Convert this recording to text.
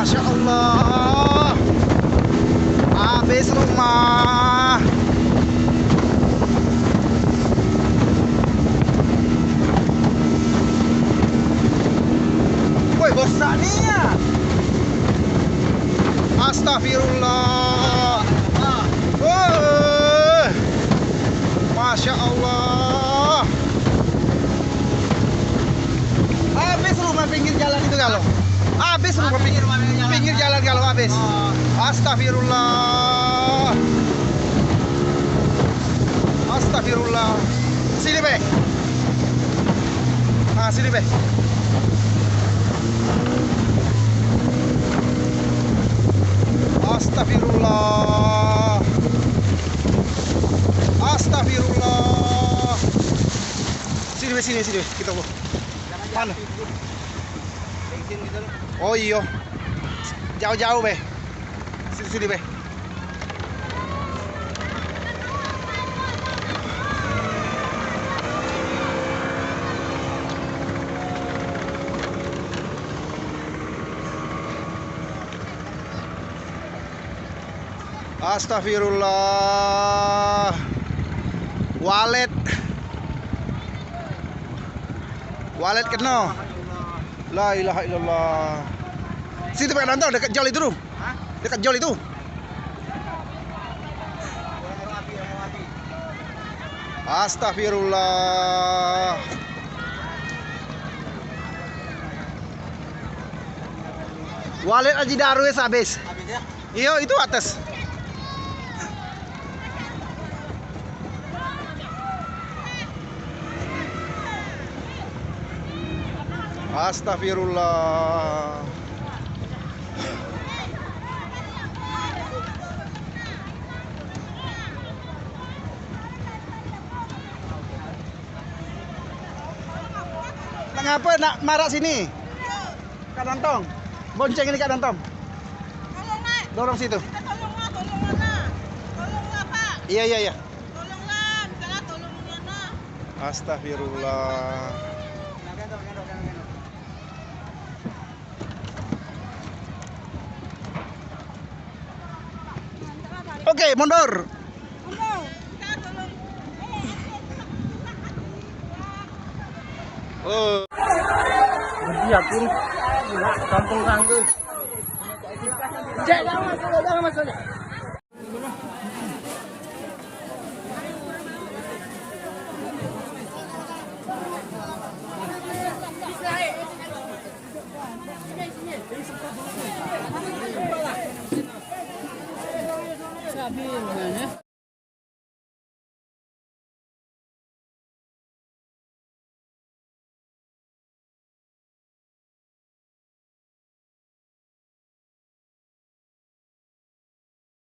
Masya Allah, habis rumah. Woi, bosannya. Astagfirullah. Woi, Masya Allah. Habis rumah pinggir jalan itu kalau. Habis rumah pinggir jalan kalau habis. Astagfirullah. Astagfirullah. Sini, Be. Ah, sini, Be. Astagfirullah. Astagfirullah. Sini, Be, sini, Be. Kita mau. Mana? Oh iya, jauh-jauh, Be. Sini, Be. Astagfirullah. Walet kena. La ilaha illallah. Situ pengen nonton dekat jol itu tuh. Dekat jol itu. Astagfirullah. Walet Aji Darwis habis. Habis ya? Iya, itu atas. Astagfirullah. Ngapa nak marah sini? Kak Dantong. Bonceng ini Kak Dantong. Tolong, Nak. Dorong situ. Tolong Nak. Tolong Pak. Iya. Tolonglah, misalnya tolong Nak. Astagfirullah. Oke, mundur. Kita tolong. Oh. Yakin kampung tangguh. Jangan masuk. Sabi,